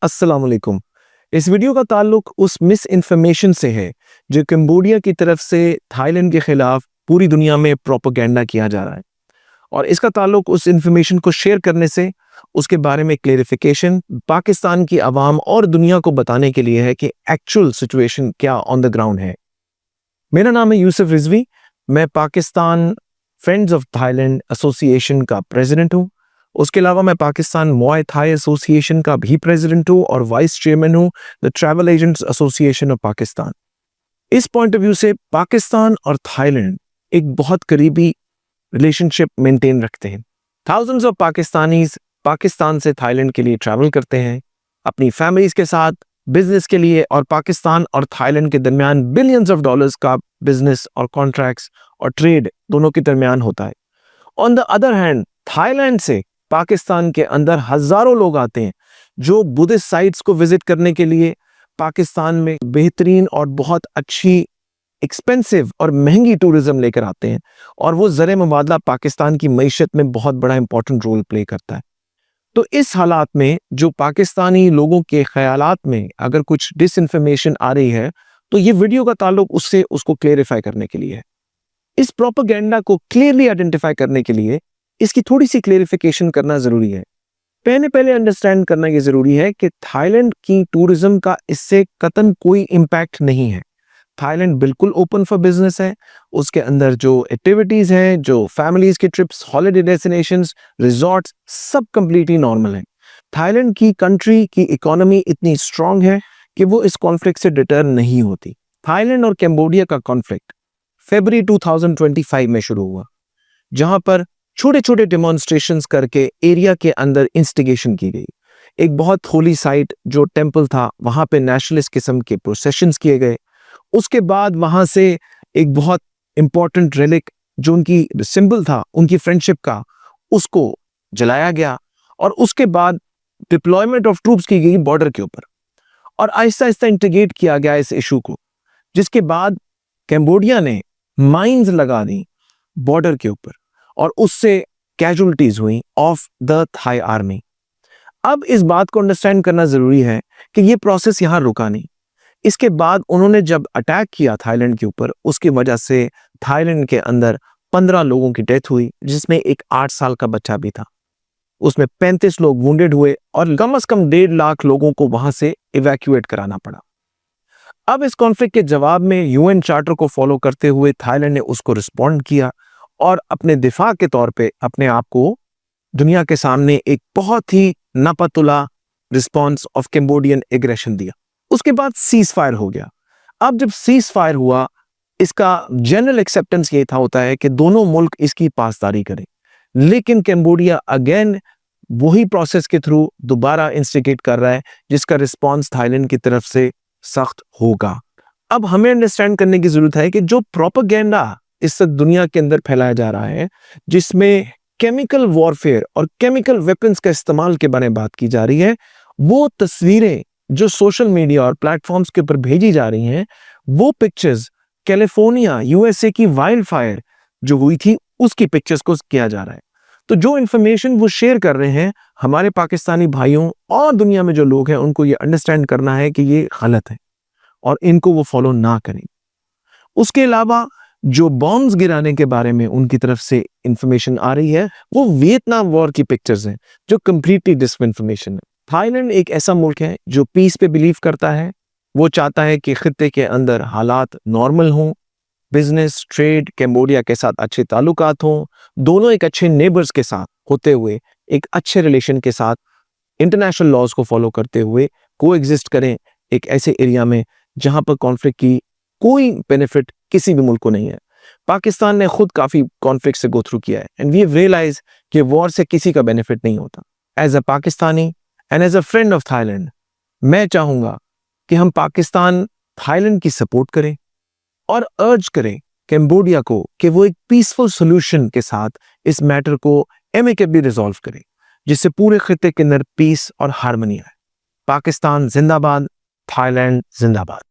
अस्सलाम वालेकुम। इस वीडियो का ताल्लुक उस मिस इन्फॉर्मेशन से है जो कंबोडिया की तरफ से थाईलैंड के खिलाफ पूरी दुनिया में प्रोपेगेंडा किया जा रहा है और इसका ताल्लुक उस इन्फॉर्मेशन को शेयर करने से उसके बारे में क्लेरिफिकेशन पाकिस्तान की आवाम और दुनिया को बताने के लिए है कि एक्चुअल सिचुएशन क्या ऑन द ग्राउंड है। मेरा नाम है यूसुफ रिजवी। मैं Pakistan friends of Thailand association का प्रेसिडेंट हूँ। उसके अलावा मैं पाकिस्तान मुआय थाई एसोसिएशन का भी प्रेसिडेंट हूँ और वाइस चेयरमैन हूँ the travel agents association of Pakistan. इस पॉइंट ऑफ व्यू से पाकिस्तान और थाईलैंड एक बहुत करीबी रिलेशनशिप मेंटेन रखते हैं। थाउजेंड्स ऑफ पाकिस्तानीज पाकिस्तान से थाईलैंड के लिए ट्रैवल करते हैं अपनी फैमिलीज के साथ, बिजनेस के लिए, और पाकिस्तान और थाईलैंड के दरमियान बिलियंस ऑफ डॉलर्स का बिजनेस और कॉन्ट्रैक्ट्स और ट्रेड दोनों के दरमियान होता है। On the other hand Thailand से पाकिस्तान के अंदर हजारों लोग आते हैं जो बुद्धिस्ट साइट्स को विजिट करने के लिए पाकिस्तान में बेहतरीन और बहुत अच्छी एक्सपेंसिव और महंगी टूरिज्म लेकर आते हैं और वो ज़र मुबादला पाकिस्तान की मईशत में बहुत बड़ा इंपॉर्टेंट रोल प्ले करता है। तो इस हालात में जो पाकिस्तानी लोगों के ख्यालात में अगर कुछ डिसइंफॉर्मेशन आ रही है तो ये वीडियो का ताल्लुक उससे उसको क्लेरिफाई करने के लिए है। इस प्रोपेगेंडा को क्लियरली आइडेंटिफाई करने के लिए इसकी थोड़ी सी क्लेरिफिकेशन करना जरूरी है। पहले अंडरस्टैंड करना ये जरूरी है कि थाईलैंड की टूरिज्म का इससे कतई कोई इम्पैक्ट नहीं है। थाईलैंड बिल्कुल ओपन फॉर बिजनेस है। उसके अंदर जो एक्टिविटीज हैं, जो फैमिलीज के ट्रिप्स, हॉलिडे डेस्टिनेशंस, रिजॉर्ट्स, सब कंप्लीटली नॉर्मल है। थाईलैंड की कंट्री की इकोनॉमी इतनी स्ट्रांग है कि वो इस कॉन्फ्लिक्ट से डिटर नहीं होती। थाईलैंड और कैम्बोडिया का कॉन्फ्लिक्ट फरवरी 2025 में शुरू हुआ, जहां पर छोटे छोटे डेमोन्स्ट्रेशंस करके एरिया के अंदर इंस्टिगेशन की गई। एक बहुत होली साइट जो टेंपल था, वहां पे नेशनलिस्ट किस्म के प्रोसेशंस किए गए। उसके बाद वहां से एक बहुत इंपॉर्टेंट रिलिक जो उनकी सिंबल था उनकी फ्रेंडशिप का, उसको जलाया गया और उसके बाद डिप्लॉयमेंट ऑफ ट्रूप्स की गई बॉर्डर के ऊपर और आहिस्ता आहिस्ता इंटीग्रेट किया गया इस इशू को, जिसके बाद कैम्बोडिया ने माइंस लगा दी बॉर्डर के ऊपर और उससे कैजुअलिटीज हुई ऑफ द थाई आर्मी। अब इस बात को अंडरस्टैंड करना जरूरी है कि ये प्रोसेस यहां रुका नहीं। इसके बाद उन्होंने जब अटैक किया थाईलैंड के ऊपर, उसकी वजह से थाईलैंड के अंदर 15 लोगों की डेथ हुई, जिसमें एक 8 साल का बच्चा भी था। उसमें 35 लोग वुंडेड हुए और कम से कम 1.5 लाख लोगों को वहां से इवैक्यूएट कराना पड़ा। अब इस कॉन्फ्लिक्ट के जवाब में यूएन चार्टर को फॉलो करते हुए थाईलैंड ने उसको रिस्पॉन्ड किया और अपने दिफा के तौर पे अपने आप को दुनिया के सामने एक बहुत ही नापतुला रिस्पॉन्स ऑफ कैम्बोडियन एग्रेशन दिया। उसके बाद सीज फायर हो गया। अब जब सीज फायर हुआ, इसका जनरल एक्सेप्टेंस ये था होता है कि दोनों मुल्क इसकी पासदारी करें, लेकिन कैम्बोडिया अगेन वही प्रोसेस के थ्रू दोबारा इंस्टिगेट कर रहा है, जिसका रिस्पॉन्स थाईलैंड की तरफ से सख्त होगा। अब हमें अंडरस्टैंड करने की जरूरत है कि जो प्रोपेगेंडा इस दुनिया के अंदर फैलाया जा रहा है, जिसमें केमिकल वॉरफेयर और केमिकल वेपन्स का इस्तेमाल के बारे में बात की जा रही है, वो तस्वीरें जो सोशल मीडिया और प्लेटफॉर्म्स के ऊपर भेजी जा रही हैं, वो पिक्चर्स कैलिफोर्निया यूएसए की वाइल्ड फायर जो हुई थी उसकी पिक्चर्स को किया जा रहा है। तो जो इंफॉर्मेशन वो शेयर कर रहे हैं, हमारे पाकिस्तानी भाइयों और दुनिया में जो लोग हैं उनको ये अंडरस्टैंड करना है कि ये गलत है और इनको वो फॉलो ना करें। उसके अलावा जो बॉम्ब्स गिराने के बारे में उनकी तरफ से इंफॉर्मेशन आ रही है, वो वियतनाम वॉर की पिक्चर्स हैं जो कंप्लीटली डिसइंफॉर्मेशन है। थाईलैंड एक ऐसा मुल्क है जो पीस पे बिलीव करता है। वो चाहता है कि खित्ते के अंदर हालात नॉर्मल हों, बिजनेस, ट्रेड, कैम्बोडिया के साथ अच्छे ताल्लुकात हों, दोनों एक अच्छे नेबर्स के साथ होते हुए एक अच्छे रिलेशन के साथ इंटरनेशनल लॉज को फॉलो करते हुए को एग्जिस्ट करें एक ऐसे एरिया में जहां पर कॉन्फ्लिक्ट की कोई बेनिफिट किसी भी मुल्क को नहीं है। पाकिस्तान ने खुद काफी कॉन्फ्लिक्ट से गो थ्रू किया है एंड वी हैव रियलाइज कि वॉर से किसी का बेनिफिट नहीं होता। As a Pakistani and as a friend of Thailand, मैं चाहूंगा कि हम पाकिस्तान थाईलैंड की सपोर्ट करें और अर्ज करें कैम्बोडिया को कि वो एक पीसफुल सोल्यूशन के साथ इस मैटर को एमिकेबली रिजॉल्व करें, जिससे पूरे खित्ते के अंदर पीस और हार्मनी आए। पाकिस्तान जिंदाबाद, थाईलैंड जिंदाबाद।